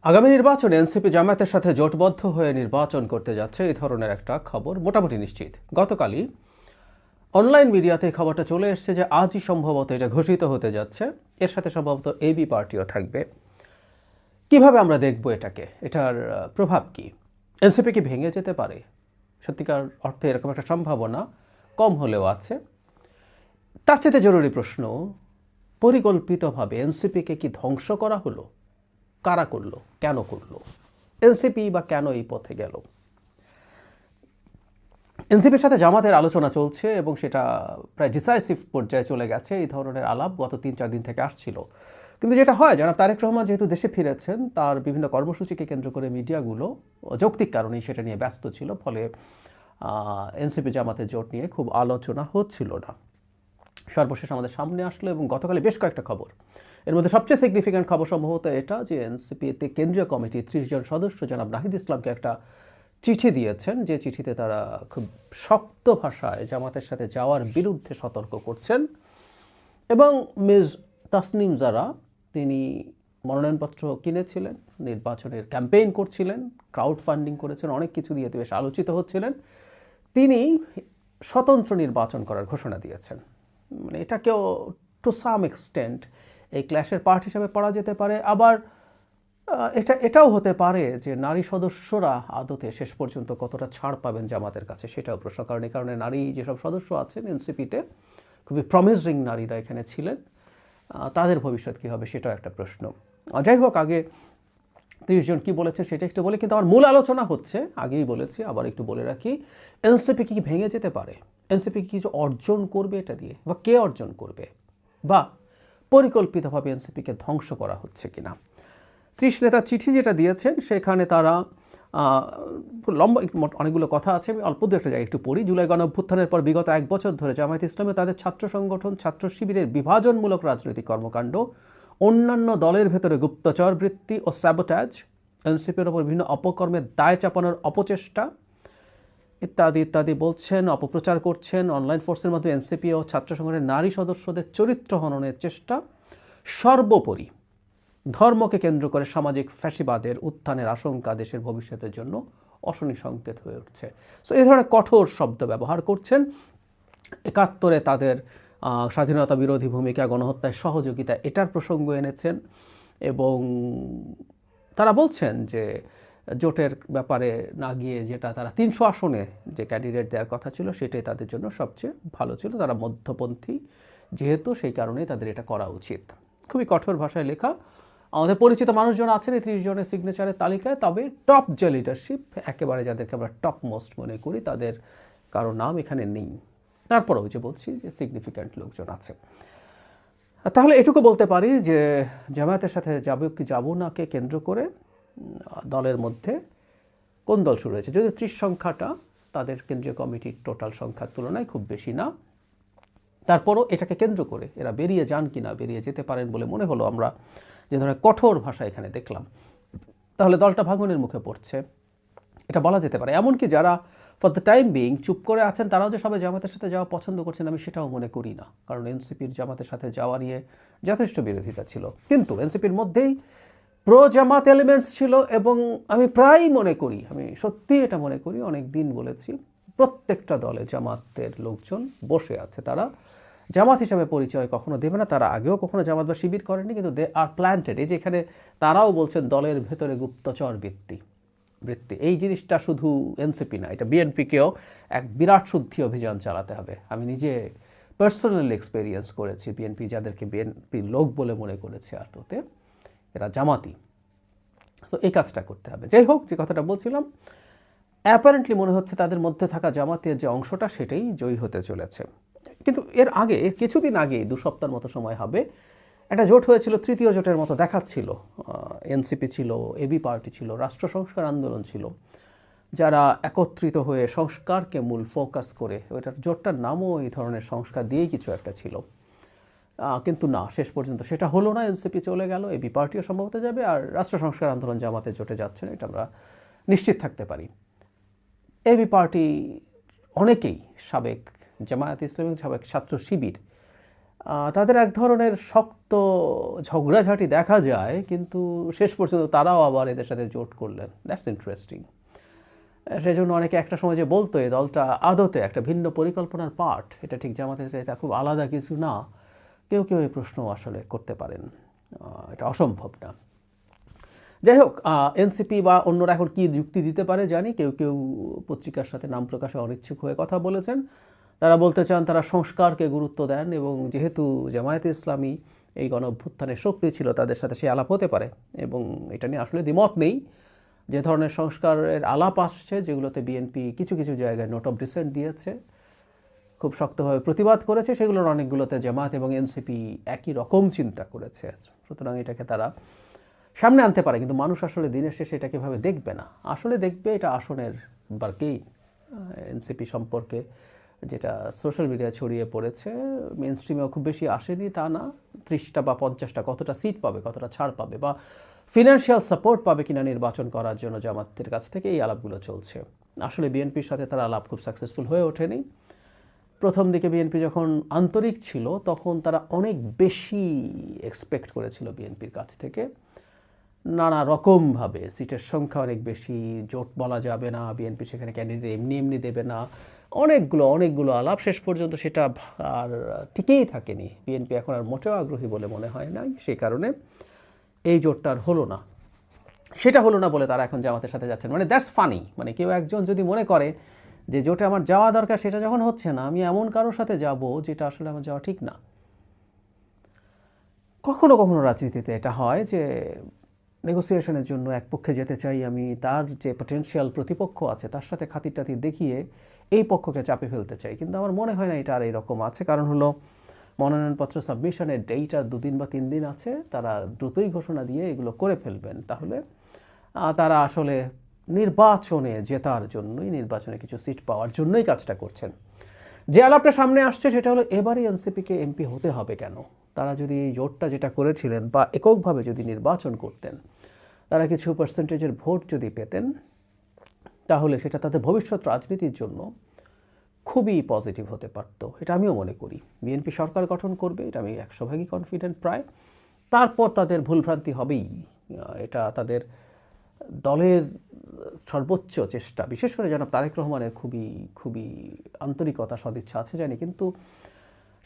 আগামী নির্বাচনে এনসিপি জামায়াতের সাথে জোটবদ্ধ হয়ে নির্বাচন করতে যাচ্ছে এই ধরনের একটা খবর মোটামুটি নিশ্চিত। গতকালই অনলাইন মিডিয়াতে এই খবরটা চলে এসেছে যে আজই সম্ভবত এটা ঘোষিত হতে যাচ্ছে। এর সাথে সম্ভবত এবি পার্টিও থাকবে। কিভাবে আমরা দেখব এটাকে, এটার প্রভাব কি? এনসিপি কি ভেঙে যেতে পারে? সত্যিকার অর্থে এরকম একটা সম্ভাবনা কম হলেও আছে। তার চেয়ে জরুরি প্রশ্ন, পরিকল্পিতভাবে এনসিপিকে কি ধ্বংস করা হলো? কারা করলো, কেন করলো? এনসিপি বা কেন এই পথে গেল? এনসিপির সাথে জামাতের আলোচনা চলছে এবং সেটা প্রায় ডিসাইসিভ পর্যায়ে চলে গেছে। এই ধরনের আলাপ গত ৩-৪ দিন থেকে আসছিল। কিন্তু যেটা হয়, জনাব তারেক রহমান যেহেতু দেশে ফিরেছেন, তার বিভিন্ন কর্মসূচিকে কেন্দ্র করে মিডিয়াগুলো যৌক্তিক কারণেই সেটা নিয়ে ব্যস্ত ছিল। ফলে এনসিপি জামাতের জোট নিয়ে খুব আলোচনা হচ্ছিল না। সর্বশেষ আমাদের সামনে আসলো এবং গতকালে বেশ কয়েকটা খবর। এর মধ্যে সবচেয়ে সিগনিফিক্যান্ট খবর সম্ভবত এটা যে এনসিপিতে কেন্দ্রীয় কমিটি 30 জন সদস্য জনাব নাহিদ ইসলামকে একটা চিঠি দিয়েছেন, যে চিঠিতে তারা খুব শক্ত ভাষায় জামাতের সাথে যাওয়ার বিরুদ্ধে সতর্ক করছেন। এবং মিস তাসনিম জারা, তিনি মনোনয়নপত্র কিনেছিলেন, নির্বাচনের ক্যাম্পেইন করছিলেন, ক্রাউড ফান্ডিং করেছেন, অনেক কিছু দিয়ে বেশ আলোচিত হচ্ছিলেন। তিনি স্বতন্ত্র নির্বাচন করার ঘোষণা দিয়েছেন। মানে এটাকেও টু সাম এক্সটেন্ট এই ক্ল্যাশের পার্ট হিসেবে পড়া যেতে পারে। আবার এটাও হতে পারে যে নারী সদস্যরা আদতে শেষ পর্যন্ত কতটা ছাড় পাবেন জামাতের কাছে, সেটাও প্রশ্ন। কারণ এই কারণে নারী যেসব সদস্য আছেন এনসিপিতে, খুবই প্রমিসিং নারীরা এখানে ছিলেন, তাদের ভবিষ্যৎ কী হবে সেটাও একটা প্রশ্ন। যাই হোক, আগে 30 জন কী বলেছে সেটা একটু বলে, কিন্তু আমার মূল আলোচনা হচ্ছে, আগেই বলেছি আবার একটু বলে রাখি, এনসিপি কি ভেঙে যেতে পারে? এনসিপি কি কিছু অর্জন করবে এটা দিয়ে, বা কে অর্জন করবে, বা পরিকল্পিতভাবে এনসিপিকে ধ্বংস করা হচ্ছে কিনা? 30 নেতা চিঠি যেটা দিয়েছেন সেখানে তারা লম্বা অনেকগুলো কথা আছে, আমি অল্প দু একটা জায়গায় একটু পড়ি। জুলাই গণঅভ্যুত্থানের পর বিগত 1 বছর ধরে জামায়াত ইসলামী তাদের ছাত্র সংগঠন, ছাত্র শিবিরের বিভাজনমূলক রাজনৈতিক কর্মকাণ্ড, অন্যান্য দলের ভেতরে গুপ্তচর বৃত্তি ও স্যাবোটাজ, এনসিপির ওপর বিভিন্ন অপকর্মের দায় চাপানোর অপচেষ্টা ইত্যাদি ইত্যাদি বলছেন, অপপ্রচার করছেন। অনলাইন ফোর্সের মধ্যে এনসিপি ও ছাত্র সংগঠনের নারী সদস্যদের চরিত্র হননের চেষ্টা, সর্বোপরি ধর্মকে কেন্দ্র করে সামাজিক ফ্যাসিবাদের উত্থানের আশঙ্কা দেশের ভবিষ্যতের জন্য অশনি সংকেত হয়ে উঠছে। সো এই ধরনের কঠোর শব্দ ব্যবহার করছেন। 71-এ তাদের স্বাধীনতা বিরোধী ভূমিকা, গণহত্যায় সহযোগিতা, এটার প্রসঙ্গ এনেছেন। এবং তারা বলছেন যে জোটের ব্যাপারে না গিয়ে যেটা তারা 300 আসনে যে ক্যান্ডিডেট দেওয়ার কথা ছিল সেটাই তাদের জন্য সবচেয়ে ভালো ছিল। তারা মধ্যপন্থী যেহেতু, সেই কারণেই তাদের এটা করা উচিত। খুবই কঠোর ভাষায় লেখা। আমাদের পরিচিত মানুষজন আছেন এই 30 জনের সিগনেচারের তালিকায়, তবে টপ যে লিডারশিপ, একেবারে যাদেরকে আমরা টপ মোস্ট মনে করি, তাদের কারো নাম এখানে নেই। তারপরেও যে বলছি যে সিগনিফিক্যান্ট লোকজন আছে। তাহলে এটুকু বলতে পারি যে জামায়াতের সাথে যাবে কি যাবো না কে কেন্দ্র করে দলের মধ্যে কোন দল শুরু হয়েছে। যদিও 30 সংখ্যাটা তাদের কেন্দ্রীয় কমিটির টোটাল সংখ্যার তুলনায় খুব বেশি না, তারপরও এটাকে কেন্দ্র করে এরা বেরিয়ে যান কিনা, বেরিয়ে যেতে পারেন বলে মনে হলো আমরা যে ধরনের কঠোর ভাষা এখানে দেখলাম। তাহলে দলটা ভাঙনের মুখে পড়ছে, এটা বলা যেতে পারে। এমনকি যারা ফর দ্য টাইম বিং চুপ করে আছেন, তারাও যে সবাই জামাতের সাথে যাওয়া পছন্দ করছেন আমি সেটাও মনে করি না। কারণ এনসিপির জামাতের সাথে যাওয়া নিয়ে যথেষ্ট বিরোধিতা ছিল, কিন্তু এনসিপির মধ্যেই প্রো জামাত এলিমেন্টস ছিল। এবং আমি প্রায়ই মনে করি, আমি সত্যি এটা মনে করি, অনেক দিন বলেছি, প্রত্যেকটা দলে জামাতের লোকজন বসে আছে, তারা জামাত হিসাবে পরিচয় কখনো দেবে না। তারা আগেও কখনো জামাত বা শিবির করেনি, কিন্তু দে আর প্ল্যান্টেড। এই যে এখানে তারাও বলছেন দলের ভেতরে গুপ্তচর বৃত্তি, এই জিনিসটা শুধু এনসিপি না, এটা বিএনপিকেও এক বিরাট শুদ্ধি অভিযান চালাতে হবে। আমি নিজে পার্সোনালি এক্সপেরিয়েন্স করেছি, বিএনপি যাদেরকে বিএনপি লোক বলে মনে করেছে আদতে এরা জামাতি। তো এই কাজটা করতে হবে। যাই হোক, যে কথাটা বলছিলাম, অ্যাপারেন্টলি মনে হচ্ছে তাদের মধ্যে থাকা জামাতের যে অংশটা সেটাই জয়ী হতে চলেছে। কিন্তু এর কিছুদিন আগে 2 সপ্তাহের মতো সময় হবে, একটা জোট হয়েছিল, তৃতীয় জোটের মতো দেখাচ্ছিল। এনসিপি ছিল, এবি পার্টি ছিল, রাষ্ট্র সংস্কার আন্দোলন ছিল, যারা একত্রিত হয়ে সংস্কারকে মূল ফোকাস করে, ওইটার জোটটার নামও এই ধরনের সংস্কার দিয়েই কিছু একটা ছিল। কিন্তু না, শেষ পর্যন্ত সেটা হলো না। এনসিপি চলে গেল, এবি পার্টিও সম্ভবত যাবে, আর রাষ্ট্র সংস্কার আন্দোলন জামাতে জোটে যাচ্ছে না, এটা আমরা নিশ্চিত থাকতে পারি। এবি পার্টি অনেকেই সাবেক জামায়াত ইসলামী, সাবেক ছাত্র শিবির, তাদের এক ধরনের শক্ত ঝগড়াঝাটি দেখা যায়, কিন্তু শেষ পর্যন্ত তারাও আবার এদের সাথে জোট করলেন। That's interesting. সেই জন্য অনেকে একটা সময় যে বলতো এই দলটা আদতে একটা ভিন্ন পরিকল্পনার পার্ট, এটা ঠিক জামাতের চাইতে খুব আলাদা কিছু না, কেউ কেউ এই প্রশ্ন আসলে করতে পারেন। এটা অসম্ভব না। যাই হোক, এনসিপি বা অন্যরা এখন কী যুক্তি দিতে পারে জানি। কেউ কেউ পত্রিকার সাথে নাম প্রকাশে অনিচ্ছুক হয়ে কথা বলেছেন। তারা বলতে চান তারা সংস্কারকে গুরুত্ব দেন, এবং যেহেতু জামায়াতে ইসলামী এই গণ অভ্যুত্থানের শক্তি ছিল, তাদের সাথে সেই আলাপ হতে পারে। এবং এটা নিয়ে আসলে দ্বিমত নেই। যে ধরনের সংস্কারের আলাপ আসছে, যেগুলোতে বিএনপি কিছু কিছু জায়গায় নোট অফ ডিসেন্ট দিয়েছে, খুব শক্তভাবে প্রতিবাদ করেছে, সেগুলোর অনেকগুলোতে জামাত এবং এনসিপি একই রকম চিন্তা করেছে। সুতরাং এটাকে তারা সামনে আনতে পারে, কিন্তু মানুষ আসলে দিনের শেষে এটাকে এভাবে দেখবে না। আসলে দেখবে এটা আসনের বার্গেইন। এনসিপি সম্পর্কে যেটা সোশ্যাল মিডিয়ায় ছড়িয়ে পড়েছে, মেন স্ট্রিমেও খুব বেশি আসেনি তা না, 30টা বা 50টা কতটা সিট পাবে, কতটা ছাড় পাবে, বা ফিনান্সিয়াল সাপোর্ট পাবে কিনা নির্বাচন করার জন্য জামাতের কাছ থেকে, এই আলাপগুলো চলছে। আসলে বিএনপির সাথে তারা আলাপ খুব সাকসেসফুল হয়ে ওঠেনি। প্রথম দিকে বিএনপি যখন আন্তরিক ছিল, তখন তারা অনেক বেশি এক্সপেক্ট করেছিল বিএনপির কাছ থেকে, নানা রকমভাবে। সিটের সংখ্যা অনেক বেশি, জোট বলা যাবে না, বিএনপি সেখানে ক্যান্ডিডেট এমনি এমনি দেবে না, অনেকগুলো আলাপ। শেষ পর্যন্ত সেটা আর টিকেই থাকেনি। বিএনপি এখন আর মোটেও আগ্রহী বলে মনে হয় নাই। সেই কারণে এই জোটটা আর হলো না। সেটা হলো না বলে তারা এখন জামাতের সাথে যাচ্ছেন। মানে দ্যাটস ফানি। মানে কেউ একজন যদি মনে করে যে জোটে আমার যাওয়া দরকার, সেটা যখন হচ্ছে না, আমি এমন কারোর সাথে যাব যেটা আসলে আমার যাওয়া ঠিক না। কখনো কখনো রাজনীতিতে এটা হয় যে নেগোসিয়েশনের জন্য এক পক্ষে যেতে চাই আমি, তার যে পটেনশিয়াল প্রতিপক্ষ আছে তার সাথে খাতির টাতির দেখিয়ে এই পক্ষকে চাপে ফেলতে চাই। কিন্তু আমার মনে হয় না এটা আর এইরকম আছে। কারণ হলো, মনোনয়নপত্র সাবমিশনের ডেট আর 2 দিন বা 3 দিন আছে। তারা দ্রুতই ঘোষণা দিয়ে এগুলো করে ফেলবেন। তাহলে তারা আসলে নির্বাচনে জেতার জন্যই, নির্বাচনে কিছু সিট পাওয়ার জন্যই কাজটা করছেন। যে আলাপটা সামনে আসছে সেটা হলো, এবারই এনসিপিকে এমপি হতে হবে কেন? তারা যদি এই জোটটা যেটা করেছিলেন বা এককভাবে যদি নির্বাচন করতেন, তারা কিছু পার্সেন্টেজের ভোট যদি পেতেন, তাহলে সেটা তাদের ভবিষ্যৎ রাজনীতির জন্য খুবই পজিটিভ হতে পারত। এটা আমিও মনে করি। বিএনপি সরকার গঠন করবে, এটা আমি 100% কনফিডেন্ট প্রায়। তারপর তাদের ভুলভ্রান্তি হবেই। এটা তাদের দলের সর্বোচ্চ চেষ্টা, বিশেষ করে জনাব তারেক রহমানের খুবই আন্তরিকতা, সদিচ্ছা আছে জানি, কিন্তু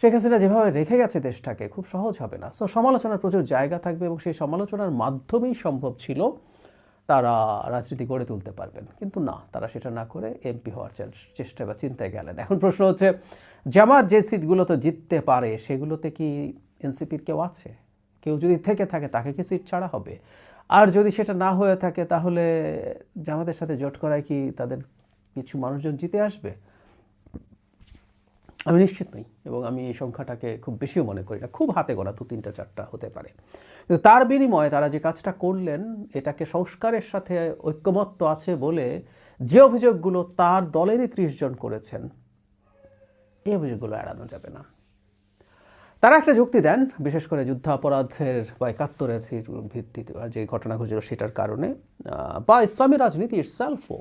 শেখ হাসিনা যেভাবে রেখে গেছে দেশটাকে, খুব সহজ হবে না। সো সমালোচনার প্রচুর জায়গা থাকবে, এবং সেই সমালোচনার মাধ্যমেই সম্ভব ছিল তারা রাজনীতি গড়ে তুলতে পারবেন। কিন্তু না, তারা সেটা না করে এমপি হওয়ার চেষ্টা বা চিন্তায় গেলেন। এখন প্রশ্ন হচ্ছে, জামাত যে সিটগুলোতে জিততে পারে, সেগুলোতে কি এনসিপির কেউ আছে? কেউ যদি থেকে থাকে, তাকে কি সিট ছাড়া হবে? আর যদি সেটা না হয়ে থাকে, তাহলে জামাতের সাথে জোট করায় কি তাদের কিছু মানুষজন জিতে আসবে? আমি নিশ্চিত নই, এবং আমি এই সংখ্যাটাকে খুব বেশিও মনে করি না। খুব হাতে গোনা 2, 3টা 4টা হতে পারে। কিন্তু তার বিনিময়ে তারা যে কাজটা করলেন, এটাকে সংস্কারের সাথে ঐক্যমত্য আছে বলে যে অভিযোগগুলো তার দলেরই 30 জন করেছেন, এই অভিযোগগুলো এড়ানো যাবে না। তারা একটা যুক্তি দেন, বিশেষ করে যুদ্ধাপরাধের বা 71-এর ভিত্তিতে যে ঘটনা ঘটেছিল সেটার কারণে, বা ইসলামী রাজনীতি ইটসেলফও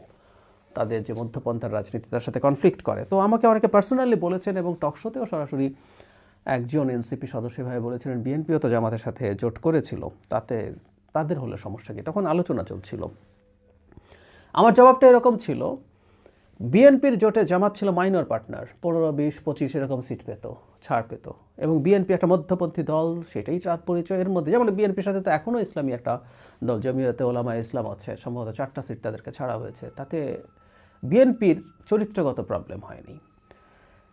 তাদের যে মধ্যপন্থার রাজনীতি, তার সাথে কনফ্লিক্ট করে। তো আমাকে অনেকে পার্সোনালি বলেছেন, এবং টকশোতেও সরাসরি একজন এনসিপি সদস্য ভাই বলেছিলেন, বিএনপিও তো জামাতের সাথে জোট করেছিল, তাতে তাদের হলে সমস্যা কি? তখন আলোচনা চলছিল। আমার জবাবটা এরকম ছিল, বিএনপির জোটে জামাত ছিল মাইনর পার্টনার, 15, 20, 25 এরকম সিট পেত, ছাড় পেত, এবং বিএনপি একটা মধ্যপন্থী দল, সেটাই তার পরিচয়। এর মধ্যে যেমন বিএনপির সাথে তো এখনও ইসলামী একটা দল, জমিয়তে ওলামা ইসলাম আছে, সম্ভবত 4টা সিট তাদেরকে ছাড়া হয়েছে, তাতে বিএনপির চরিত্রগত প্রবলেম হয়নি।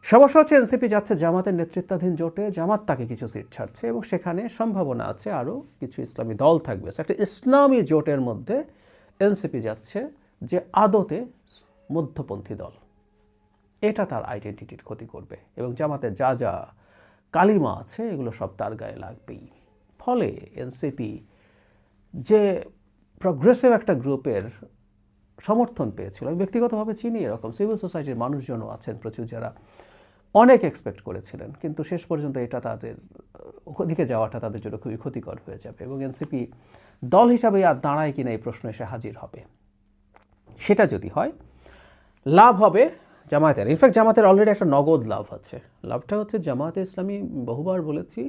সমস্যা হচ্ছে, এনসিপি যাচ্ছে জামাতের নেতৃত্বাধীন জোটে, জামাত তাকে কিছু সিট ছাড়ছে, এবং সেখানে সম্ভাবনা আছে আরও কিছু ইসলামী দল থাকবে। একটা ইসলামী জোটের মধ্যে এনসিপি যাচ্ছে যে আদতে মধ্যপন্থী দল, এটা তার আইডেন্টিটির ক্ষতি করবে, এবং জামাতের যা যা কালিমা আছে এগুলো সব তার গায়ে লাগবেই। ফলে এনসিপি যে প্রগ্রেসিভ একটা গ্রুপের সমর্থন পেয়েছিল, আমি ব্যক্তিগতভাবে চিনি, এরকম সিভিল সোসাইটির মানুষজনও আছেন প্রচুর, যারা অনেক এক্সপেক্ট করেছিলেন, কিন্তু শেষ পর্যন্ত এটা তাদের ওদিকে যাওয়াটা তাদের জন্য খুবই ক্ষতিকর হয়ে যাবে, এবং এনসিপি দল হিসাবে আর দাঁড়ায় কিনা এই প্রশ্ন এসে হাজির হবে। সেটা যদি হয়, লাভ হবে জামায়াতের, ইনফ্যাক্ট জামাতের অলরেডি একটা নগদ লাভ আছে। লাভটা হচ্ছে জামায়াতে ইসলামী, বহুবার বলেছি,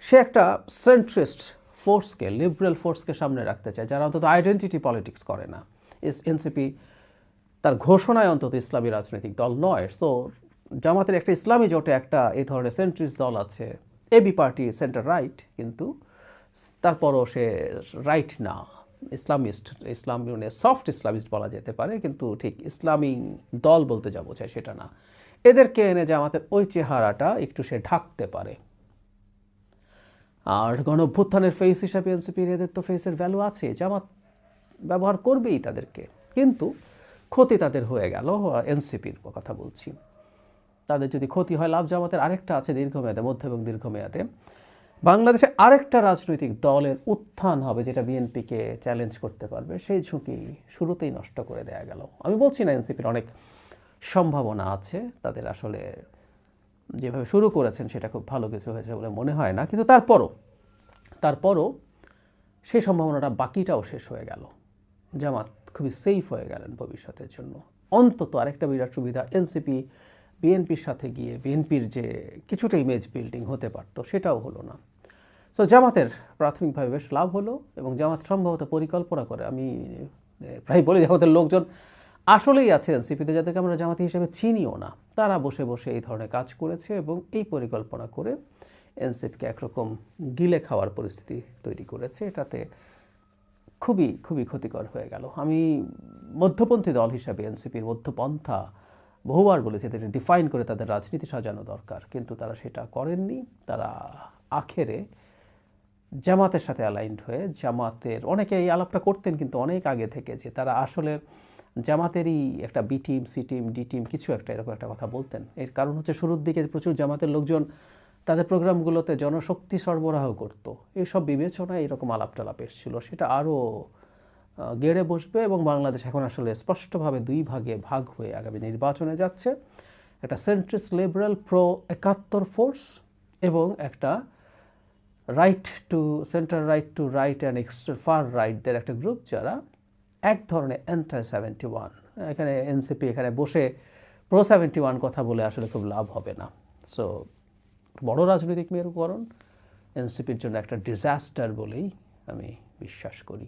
সে একটা সেন্ট্রিস্ট ফোর্সকে, লিবারেল ফোর্সকে সামনে রাখতে চায়, যারা অন্তত আইডেন্টিটি পলিটিক্স করে না। এনসিপি তার ঘোষণায় অন্তত ইসলামী রাজনৈতিক দল নয়। সো জামাতের একটা ইসলামী জোটে একটা এই ধরনের সেন্ট্রিস্ট দল আছে, এবি পার্টি সেন্টার রাইট, কিন্তু তারপরও সে রাইট না, ইসলামিস্ট, ইসলামী সফট ইসলামিস্ট বলা যেতে পারে, কিন্তু ঠিক ইসলামী দল বলতে যাবো চাই সেটা না। এদেরকে এনে জামাতের ওই চেহারাটা একটু সে ঢাকতে পারে। আর গণঅভ্যুত্থানের ফেস হিসাবে এনসিপির এদের তো ফেসের ভ্যালু আছে, জামাত ব্যবহার করবেই তাদেরকে, কিন্তু ক্ষতি তাদের হয়ে গেল। এনসিপির কথা বলছি, তাদের যদি ক্ষতি হয়, লাভ জামাতের আরেকটা আছে দীর্ঘমেয়াদে, মধ্য এবং দীর্ঘমেয়াদে বাংলাদেশে আরেকটা রাজনৈতিক দলের উত্থান হবে যেটা বিএনপিকে চ্যালেঞ্জ করতে পারবে। সেই ঝুঁকি শুরুতেই নষ্ট করে দেয়া গেল। আমি বলছি না এনসিপির অনেক সম্ভাবনা আছে, তাদের আসলে যেভাবে শুরু করেছেন সেটা খুব ভালো কিছু হয়েছে বলে মনে হয় না, কিন্তু তারপরও সেই সম্ভাবনাটা বাকিটাও শেষ হয়ে গেল। জামাত খুবই সেফ হয়ে গেলেন ভবিষ্যতের জন্য। অন্তত আরেকটা বিরাট সুবিধা, এনসিপি বিএনপির সাথে গিয়ে বিএনপির যে কিছুটা ইমেজ বিল্ডিং হতে পারত সেটাও হলো না। সো জামাতের প্রাথমিকভাবে বেশ লাভ হলো, এবং জামাত সম্ভবত পরিকল্পনা করে, আমি প্রায় বলি জামাতের লোকজন আসলেই আছে এনসিপিতে, যাদেরকে আমরা জামাতি হিসেবে চিনিও না, তারা বসে বসে এই ধরনের কাজ করেছে এবং এই পরিকল্পনা করে এনসিপিকে একরকম গিলে খাওয়ার পরিস্থিতি তৈরি করেছে। এটাতে খুবই খুবই ক্ষতিকর হয়ে গেল। আমি মধ্যপন্থী দল হিসাবে এনসিপির মধ্যপন্থা বহুবার বলেছি, এদের ডিফাইন করে তাদের রাজনীতি সাজানো দরকার, কিন্তু তারা সেটা করেননি। তারা আখেরে জামাতের সাথে অ্যালাইন্ড হয়ে, জামাতের অনেকে এই আলাপটা করতেন কিন্তু অনেক আগে থেকে, যে তারা আসলে জামাতেরই একটা B team, C team, D team কিছু একটা, এরকম একটা কথা বলতেন। এর কারণ হচ্ছে শুরুর দিকে প্রচুর জামাতের লোকজন তাদের প্রোগ্রামগুলোতে জনশক্তি সরবরাহ করত, এইসব বিবেচনায় এরকম আলাপ টালাপ এসেছিল। সেটা আরও গেড়ে বসবে, এবং বাংলাদেশ এখন আসলে স্পষ্টভাবে দুই ভাগে ভাগ হয়ে আগামী নির্বাচনে যাচ্ছে। একটা সেন্ট্রিস্ট লিবারেল প্রো ৭১ ফোর্স এবং একটা right to centre, right to right and far রাইটদের একটা গ্রুপ, যারা এক ধরনের অ্যান্টি 71। এখানে এনসিপি এখানে বসে প্রো 71 কথা বলে আসলে খুব লাভ হবে না। সো বড় রাজনৈতিক মেরুকরণ এনসিপির জন্য একটা ডিজাস্টার বলেই আমি বিশ্বাস করি।